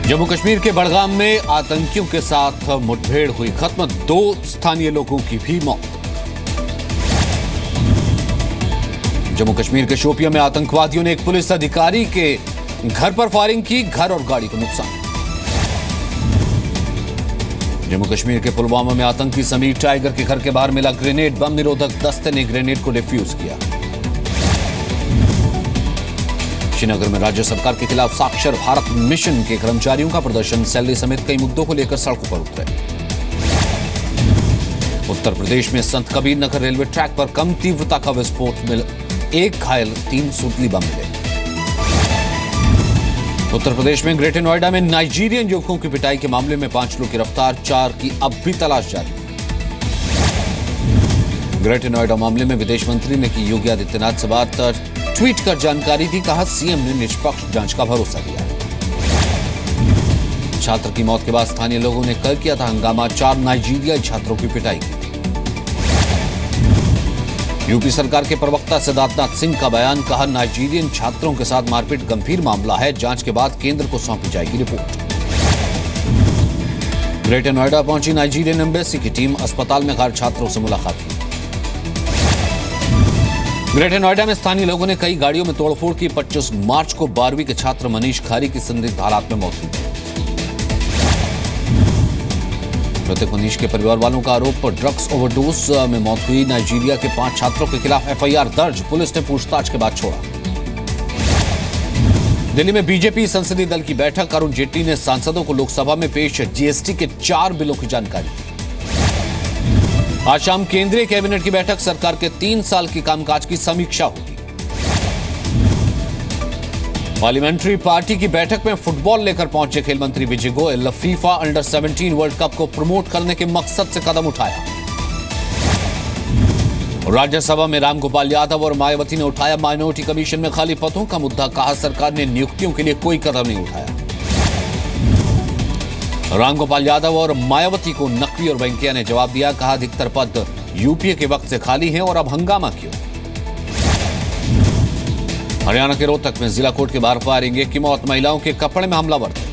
जम्मू कश्मीर के बड़गाम में आतंकियों के साथ मुठभेड़ हुई खत्म, 2 स्थानीय लोगों की भी मौत। जम्मू कश्मीर के शोपियां में आतंकवादियों ने एक पुलिस अधिकारी के घर पर फायरिंग की, घर और गाड़ी को नुकसान। जम्मू कश्मीर के पुलवामा में आतंकी समीर टाइगर के घर के बाहर मिला ग्रेनेड, बम निरोधक दस्ते ने ग्रेनेड को डिफ्यूज किया। श्रीनगर में राज्य सरकार के खिलाफ साक्षर भारत मिशन के कर्मचारियों का प्रदर्शन, सैलरी समेत कई मुद्दों को लेकर सड़कों पर उतरे। उत्तर प्रदेश में संत कबीर नगर रेलवे ट्रैक पर कम तीव्रता का विस्फोट में 1 घायल, 3 सुतली बम मिले। उत्तर प्रदेश में ग्रेटर नोएडा में नाइजीरियन युवकों की पिटाई के मामले में 5 लोग गिरफ्तार, 4 की अब भी तलाश जारी। ग्रेटर नोएडा मामले में विदेश मंत्री ने की योगी आदित्यनाथ से बात, ट्वीट कर जानकारी दी, कहा सीएम ने निष्पक्ष जांच का भरोसा दिया। छात्र की मौत के बाद स्थानीय लोगों ने कल किया था हंगामा, 4 नाइजीरियाई छात्रों की पिटाई की। यूपी सरकार के प्रवक्ता सिद्धार्थनाथ सिंह का बयान, कहा नाइजीरियन छात्रों के साथ मारपीट गंभीर मामला है, जांच के बाद केंद्र को सौंपी जाएगी रिपोर्ट। ग्रेटर नोएडा पहुंची नाइजीरियन एम्बेसी की टीम, अस्पताल में घायल छात्रों से मुलाकात की। ग्रेटर नोएडा में स्थानीय लोगों ने कई गाड़ियों में तोड़फोड़ की। 25 मार्च को 12वीं के छात्र मनीष खारी की संदिग्ध हालात में मौत हुई। मृतक मनीष के परिवार वालों का आरोप, ड्रग्स ओवरडोज में मौत हुई। नाइजीरिया के 5 छात्रों के खिलाफ एफआईआर दर्ज, पुलिस ने पूछताछ के बाद छोड़ा। दिल्ली में बीजेपी संसदीय दल की बैठक, अरुण जेटली ने सांसदों को लोकसभा में पेश जीएसटी के 4 बिलों की जानकारी दी। आज शाम केंद्रीय कैबिनेट की बैठक, सरकार के 3 साल की कामकाज की समीक्षा होगी। पार्लियामेंट्री पार्टी की बैठक में फुटबॉल लेकर पहुंचे खेल मंत्री Vijay Goel, FIFA under 17 world cup को प्रमोट करने के मकसद से कदम उठाया। राज्यसभा में रामगोपाल यादव और मायावती ने उठाया माइनॉरिटी कमीशन में खाली पदों का मुद्दा, कहा सरकार ने नियुक्तियों के लिए कोई कदम नहीं उठाया। रामगोपाल यादव और मायावती को नकवी और वेंकैया ने जवाब दिया, कहा अधिकतर पद यूपीए के वक्त से खाली हैं और अब हंगामा क्यों। हरियाणा के रोहतक में जिला कोर्ट के बाहर फायरिंग, एक की मौत, महिलाओं के कपड़े में हमलावर थे।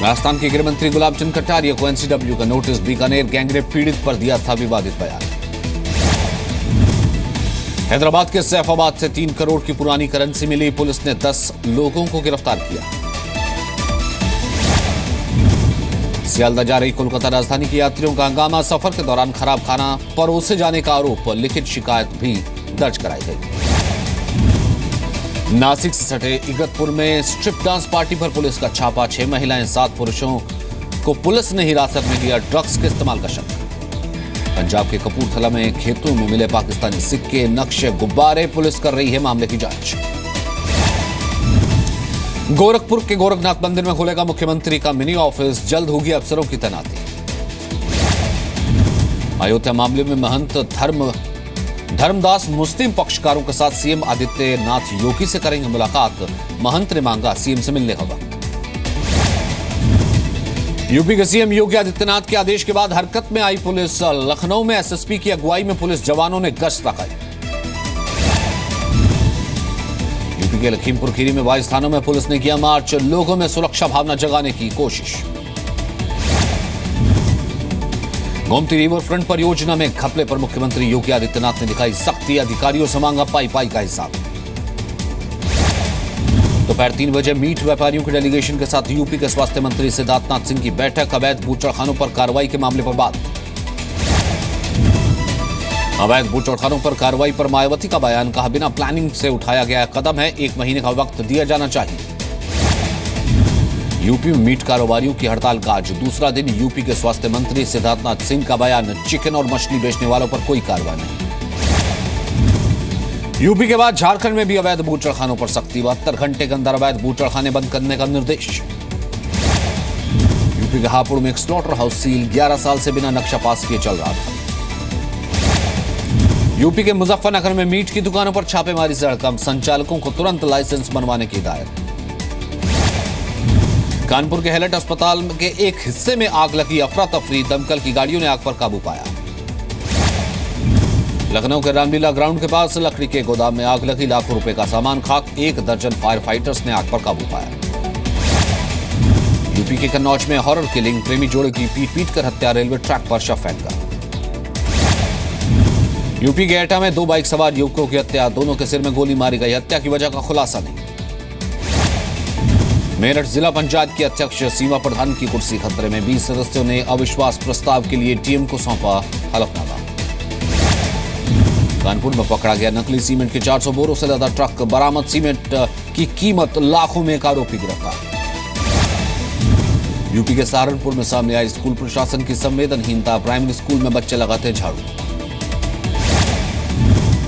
राजस्थान के गृह मंत्री गुलाब चंद कटारिया को एनसीडब्ल्यू का नोटिस, बीकानेर गैंगरेप पीड़ित पर दिया था विवादित बयान। हैदराबाद के सैफाबाद से 3 करोड़ की पुरानी करेंसी मिली, पुलिस ने 10 लोगों को गिरफ्तार किया। सियालदह जा रही कोलकाता राजधानी के यात्रियों का हंगामा, सफर के दौरान खराब खाना परोसे जाने का आरोप, लिखित शिकायत भी दर्ज कराई गई। नासिक से सटे इगतपुर में स्ट्रिप डांस पार्टी पर पुलिस का छापा, 6 महिलाएं 7 पुरुषों को पुलिस ने हिरासत में लिया, ड्रग्स के इस्तेमाल का शक। पंजाब के कपूरथला में खेतों में मिले पाकिस्तानी सिक्के, नक्शे, गुब्बारे, पुलिस कर रही है मामले की जांच। गोरखपुर के गोरखनाथ मंदिर में खुलेगा मुख्यमंत्री का मिनी ऑफिस, जल्द होगी अफसरों की तैनाती। अयोध्या मामले में महंत धर्मदास मुस्लिम पक्षकारों के साथ सीएम आदित्यनाथ योगी से करेंगे मुलाकात, महंत ने मांगा सीएम से मिलने का वक्त। यूपी के सीएम योगी आदित्यनाथ के आदेश के बाद हरकत में आई पुलिस, लखनऊ में एसएसपी की अगुवाई में पुलिस जवानों ने गश्त लगाई। यूपी के लखीमपुर खीरी में 22 थानों में पुलिस ने किया मार्च, लोगों में सुरक्षा भावना जगाने की कोशिश। गोमती रिवर फ्रंट परियोजना में घपले पर मुख्यमंत्री योगी आदित्यनाथ ने दिखाई सख्ती, अधिकारियों से मांगा पाई का हिसाब। दोपहर 3 बजे मीट व्यापारियों के डेलीगेशन के साथ यूपी के स्वास्थ्य मंत्री सिद्धार्थनाथ सिंह की बैठक, अवैध बूचड़खानों पर कार्रवाई के मामले पर बात। अवैध बूचड़खानों पर कार्रवाई पर मायावती का बयान, कहा बिना प्लानिंग से उठाया गया कदम है, 1 महीने का वक्त दिया जाना चाहिए। यूपी में मीट कारोबारियों की हड़ताल का आज दूसरा दिन, यूपी के स्वास्थ्य मंत्री सिद्धार्थनाथ सिंह का बयान, चिकन और मछली बेचने वालों पर कोई कार्रवाई नहीं। यूपी के बाद झारखंड में भी अवैध बूचड़खानों पर सख्ती, 72 घंटे के अंदर अवैध बूचड़खाने बंद करने का निर्देश। यूपी के हापुड़ में एक स्लॉटर हाउस सील, 11 साल से बिना नक्शा पास किए चल रहा था। यूपी के मुजफ्फरनगर में मीट की दुकानों पर छापेमारी से हड़कंप, संचालकों को तुरंत लाइसेंस बनवाने की हिदायत। कानपुर के हेलेट अस्पताल के एक हिस्से में आग लगी, अफरा तफरी, दमकल की गाड़ियों ने आग पर काबू पाया। लखनऊ के रामलीला ग्राउंड के पास लकड़ी के गोदाम में आग लगी, लाखों रुपए का सामान खाक, 1 दर्जन फायर फाइटर्स ने आग पर काबू पाया। यूपी के कन्नौज में हॉरर किलिंग, प्रेमी जोड़े की पीट कर हत्या, रेलवे ट्रैक पर शव फेंका। यूपी के एटा में 2 बाइक सवार युवकों की हत्या, दोनों के सिर में गोली मारी गई, हत्या की वजह का खुलासा नहीं। मेरठ जिला पंचायत की अध्यक्ष सीमा प्रधान की कुर्सी खतरे में, 20 सदस्यों ने अविश्वास प्रस्ताव के लिए डीएम को सौंपा हलफनामा। कानपुर में पकड़ा गया नकली सीमेंट के 400 बोरों से ज्यादा ट्रक बरामद, सीमेंट की कीमत लाखों में, एक आरोपी गिरफ्तार। यूपी के सहारनपुर में सामने आई स्कूल प्रशासन की संवेदनहीनता, प्राइमरी स्कूल में बच्चे लगाते झाड़ू।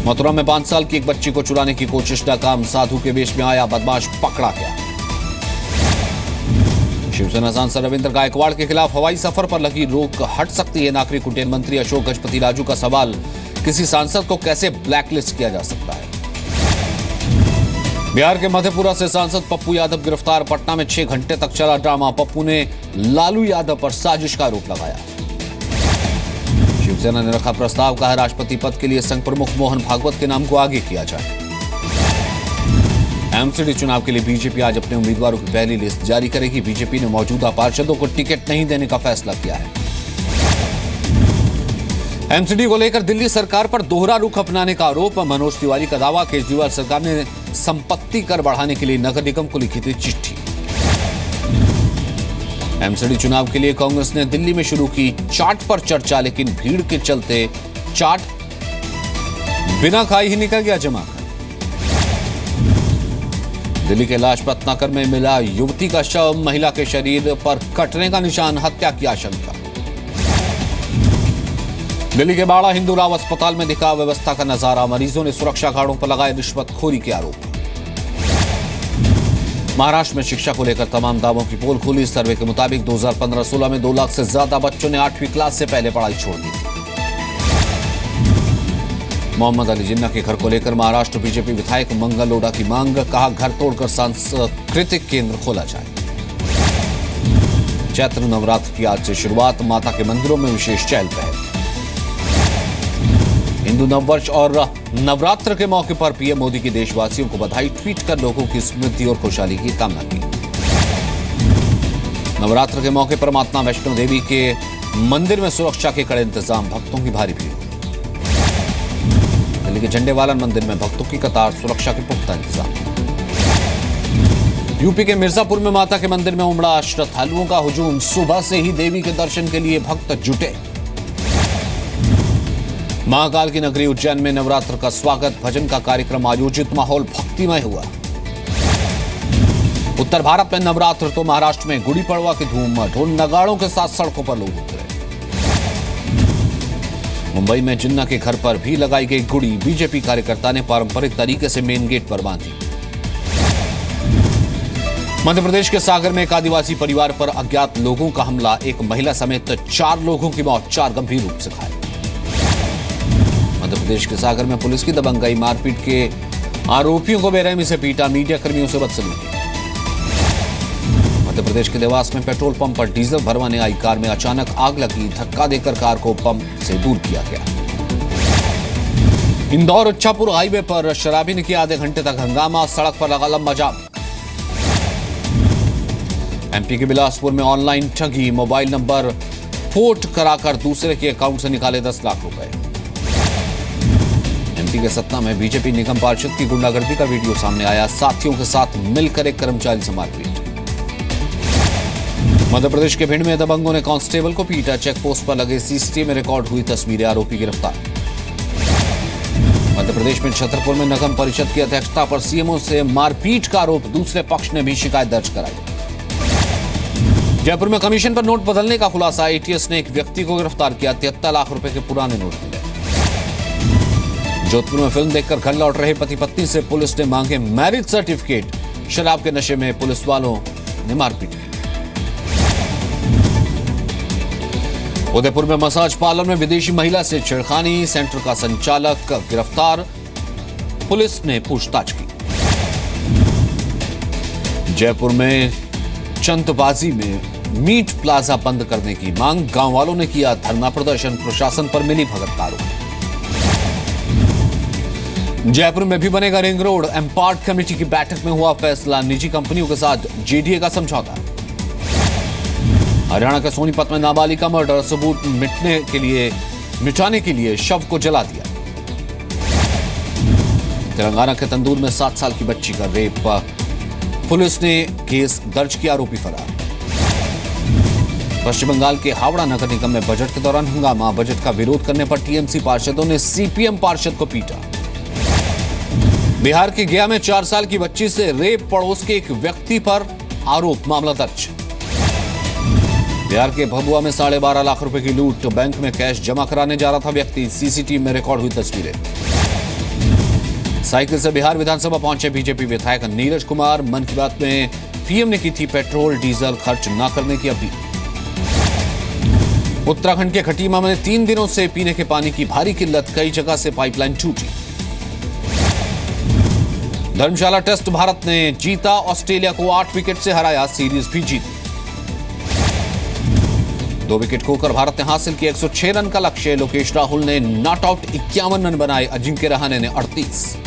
मथुरा में 5 साल की एक बच्ची को चुराने की कोशिश नाकाम, साधु के वेश में आया बदमाश पकड़ा गया। शिवसेना सांसद रविंद्र गायकवाड़ के खिलाफ हवाई सफर पर लगी रोक हट सकती है, नागरिक उड्डयन मंत्री अशोक गजपति राजू का सवाल, किसी सांसद को कैसे ब्लैकलिस्ट किया जा सकता है। बिहार के मधेपुरा से सांसद पप्पू यादव गिरफ्तार, पटना में 6 घंटे तक चला ड्रामा, पप्पू ने लालू यादव पर साजिश का आरोप लगाया। शिवसेना ने रखा प्रस्ताव, कहा राष्ट्रपति पद के लिए संघ प्रमुख मोहन भागवत के नाम को आगे किया जाए। एमसीडी चुनाव के लिए बीजेपी आज अपने उम्मीदवारों की पहली लिस्ट जारी करेगी, बीजेपी ने मौजूदा पार्षदों को टिकट नहीं देने का फैसला किया है। एमसीडी को लेकर दिल्ली सरकार पर दोहरा रुख अपनाने का आरोप, मनोज तिवारी का दावा, केजरीवाल सरकार ने संपत्ति कर बढ़ाने के लिए नगर निगम को लिखी थी चिट्ठी। एमसीडी चुनाव के लिए कांग्रेस ने दिल्ली में शुरू की चाट पर चर्चा, लेकिन भीड़ के चलते चाट बिना खाई ही निकल गया जमा। दिल्ली के लाजपत नगर में मिला युवती का शव, महिला के शरीर पर कटने का निशान, हत्या की आशंका। दिल्ली के बाड़ा हिंदूराव अस्पताल में दिखा व्यवस्था का नजारा, मरीजों ने सुरक्षा गार्डों पर लगाए रिश्वतखोरी के आरोप। महाराष्ट्र में शिक्षा को लेकर तमाम दावों की पोल खुली, सर्वे के मुताबिक 2015-16 में 2 लाख से ज्यादा बच्चों ने 8वीं क्लास से पहले पढ़ाई छोड़ दी थी। मोहम्मद अली जिन्ना के घर को लेकर महाराष्ट्र बीजेपी विधायक मंगल लोढ़ा की मांग, कहा घर तोड़कर सांस्कृतिक केंद्र खोला जाए। चैत्र नवरात्र की आज से शुरुआत, माता के मंदिरों में विशेष चहल पहल। हिंदू नववर्ष और नवरात्र के मौके पर पीएम मोदी की देशवासियों को बधाई, ट्वीट कर लोगों की समृद्धि और खुशहाली की कामना की। नवरात्र के मौके पर माता वैष्णो देवी के मंदिर में सुरक्षा के कड़े इंतजाम, भक्तों की भारी भीड़। दिल्ली के झंडेवालन मंदिर में भक्तों की कतार, सुरक्षा के पुख्ता इंतजाम। यूपी के मिर्जापुर में माता के मंदिर में उमड़ा श्रद्धालुओं का हुजूम, सुबह से ही देवी के दर्शन के लिए भक्त जुटे। महाकाल की नगरी उज्जैन में नवरात्र का स्वागत, भजन का कार्यक्रम आयोजित, माहौल भक्तिमय हुआ। उत्तर भारत में नवरात्र तो महाराष्ट्र में गुड़ी पड़वा की धूम, ढोल नगाड़ों के साथ सड़कों पर लोग उतरे। मुंबई में जिन्ना के घर पर भी लगाई गई गुड़ी, बीजेपी कार्यकर्ता ने पारंपरिक तरीके से मेन गेट पर बांधी। मध्य प्रदेश के सागर में एक आदिवासी परिवार पर अज्ञात लोगों का हमला, एक महिला समेत 4 लोगों की मौत, 4 गंभीर रूप से घायल। मध्य प्रदेश के सागर में पुलिस की दबंगई, मारपीट के आरोपियों को बेरहमी से पीटा, मीडिया कर्मियों से बदसलूकी। मध्य प्रदेश के देवास में पेट्रोल पंप पर डीजल भरवाने आई कार में अचानक आग लगी, धक्का देकर कार को पंप से दूर किया गया। इंदौर इच्छापुर हाईवे पर शराबी ने किया आधे घंटे तक हंगामा, सड़क पर लगा लंबा जाम। एमपी के बिलासपुर में ऑनलाइन ठगी, मोबाइल नंबर पोर्ट कराकर दूसरे के अकाउंट से निकाले 10 लाख रुपए। एमपी के सतना में बीजेपी निगम पार्षद की गुंडागर्दी का वीडियो सामने आया, साथियों के साथ मिलकर एक कर्मचारी से मारपीट। मध्य प्रदेश के भिंड में दबंगों ने कांस्टेबल को पीटा, चेक पोस्ट पर लगे सीसीटीवी में रिकॉर्ड हुई तस्वीरें, आरोपी गिरफ्तार। मध्य प्रदेश में छतरपुर में नगम परिषद की अध्यक्षता पर सीएमओ से मारपीट का आरोप, दूसरे पक्ष ने भी शिकायत दर्ज कराई। जयपुर में कमीशन पर नोट बदलने का खुलासा, एटीएस ने एक व्यक्ति को गिरफ्तार किया, 73 लाख रुपए के पुराने नोट मिले। जोधपुर में फिल्म देखकर घर लौट रहे पति पत्नी से पुलिस ने मांगे मैरिज सर्टिफिकेट, शराब के नशे में पुलिस वालों ने मारपीट की। उदयपुर में मसाज पार्लर में विदेशी महिला से छेड़खानी, सेंटर का संचालक गिरफ्तार, पुलिस ने पूछताछ की। जयपुर में चंदबाजी में मीट प्लाजा बंद करने की मांग, गांव वालों ने किया धरना प्रदर्शन, प्रशासन पर मिली भगत का आरोप। जयपुर में भी बनेगा रिंग रोड, एम्पार्ट कमेटी की बैठक में हुआ फैसला, निजी कंपनियों के साथ जेडीए का समझौता। हरियाणा के सोनीपत में नाबालिग का मर्डर, सबूत मिटाने के लिए शव को जला दिया। तेलंगाना के तंदूर में 7 साल की बच्ची का रेप, पुलिस ने केस दर्ज किया, आरोपी फरार। पश्चिम बंगाल के हावड़ा नगर निगम में बजट के दौरान हंगामा, बजट का विरोध करने पर टीएमसी पार्षदों ने सीपीएम पार्षद को पीटा। बिहार के गया में 4 साल की बच्ची से रेप, पड़ोस के एक व्यक्ति पर आरोप, मामला दर्ज। बिहार के भभुआ में 12.5 लाख रुपए की लूट, बैंक में कैश जमा कराने जा रहा था व्यक्ति, सीसीटीवी में रिकॉर्ड हुई तस्वीरें। साइकिल से बिहार विधानसभा पहुंचे बीजेपी विधायक नीरज कुमार, मन की बात में पीएम ने की थी पेट्रोल डीजल खर्च न करने की अपील। उत्तराखंड के खटीमा में 3 दिनों से पीने के पानी की भारी किल्लत, कई जगह से पाइपलाइन टूटी। धर्मशाला टेस्ट भारत ने जीता, ऑस्ट्रेलिया को 8 विकेट से हराया, सीरीज भी जीती। 2 विकेट खोकर भारत ने हासिल किया 106 रन का लक्ष्य, लोकेश राहुल ने नॉट आउट 51 रन बनाए, अजिंक्य रहाणे ने 38।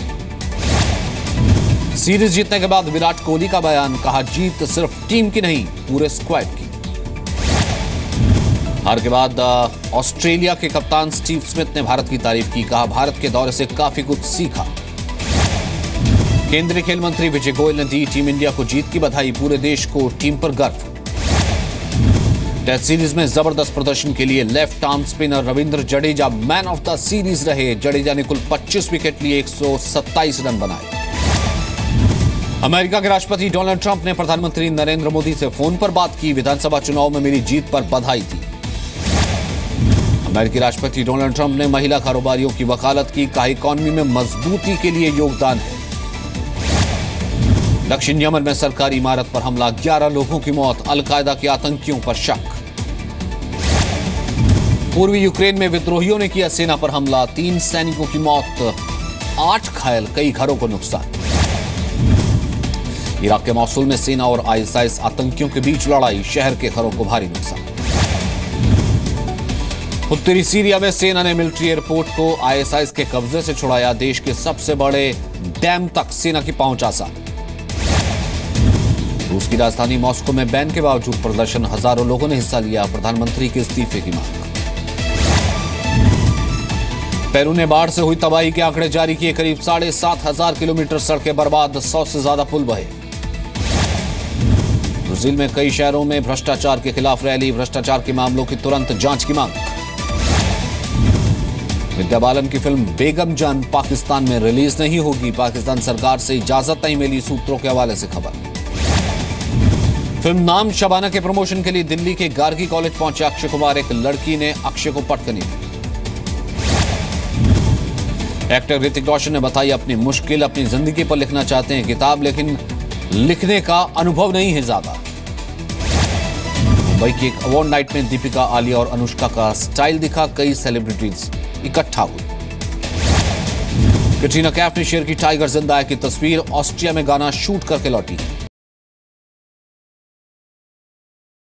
सीरीज जीतने के बाद विराट कोहली का बयान, कहा जीत सिर्फ टीम की नहीं पूरे स्क्वाड की। हार के बाद ऑस्ट्रेलिया के कप्तान स्टीव स्मिथ ने भारत की तारीफ की, कहा भारत के दौरे से काफी कुछ सीखा। केंद्रीय खेल मंत्री विजय गोयल ने दी टीम इंडिया को जीत की बधाई, पूरे देश को टीम पर गर्व। टेस्ट सीरीज में जबरदस्त प्रदर्शन के लिए left arm spinner Ravindra Jadeja man of the series रहे, जडेजा ने कुल 25 विकेट लिए, 127 रन बनाए। अमेरिका के राष्ट्रपति डोनाल्ड ट्रंप ने प्रधानमंत्री नरेंद्र मोदी से फोन पर बात की, विधानसभा चुनाव में मेरी जीत पर बधाई दी। अमेरिकी राष्ट्रपति डोनाल्ड ट्रंप ने महिला कारोबारियों की वकालत की, कहा इकॉनमी में मजबूती के लिए योगदान है। दक्षिण यमन में सरकारी इमारत पर हमला, 11 लोगों की मौत, अलकायदा के आतंकियों पर शक। पूर्वी यूक्रेन में विद्रोहियों ने किया सेना पर हमला, 3 सैनिकों की मौत, 8 घायल, कई घरों को नुकसान। इराक के मौसूल में सेना और आईएसआईएस आतंकियों के बीच लड़ाई, शहर के घरों को भारी नुकसान। उत्तरी सीरिया में सेना ने मिलिट्री एयरपोर्ट को आईएसआईएस के कब्जे से छुड़ाया, देश के सबसे बड़े डैम तक सेना की पहुंच आसान। रूस की राजधानी मॉस्को में बैन के बावजूद प्रदर्शन, हजारों लोगों ने हिस्सा लिया, प्रधानमंत्री के इस्तीफे की मांग। पेरू ने बाढ़ से हुई तबाही के आंकड़े जारी किए, करीब 7,500 किलोमीटर सड़कें बर्बाद, 100 से ज्यादा पुल बहे। ब्राजील में कई शहरों में भ्रष्टाचार के खिलाफ रैली, भ्रष्टाचार के मामलों की तुरंत जांच की मांग। विद्या बालन की फिल्म बेगम जान पाकिस्तान में रिलीज नहीं होगी, पाकिस्तान सरकार से इजाजत नहीं मिली, सूत्रों के हवाले से खबर। फिल्म नाम शबाना के प्रमोशन के लिए दिल्ली के गार्गी कॉलेज पहुंचे अक्षय कुमार, एक लड़की ने अक्षय को पटकनी दी। एक्टर ऋतिक रोशन ने बताई अपनी मुश्किल, अपनी जिंदगी पर लिखना चाहते हैं किताब, लेकिन लिखने का अनुभव नहीं है ज्यादा। मुंबई की एक अवार्ड नाइट में दीपिका, आलिया और अनुष्का का स्टाइल दिखा, कई सेलिब्रिटीज इकट्ठा हुई। कैटरीना कैफ ने शेयर की टाइगर जिंदा है की तस्वीर, ऑस्ट्रिया में गाना शूट करके लौटी।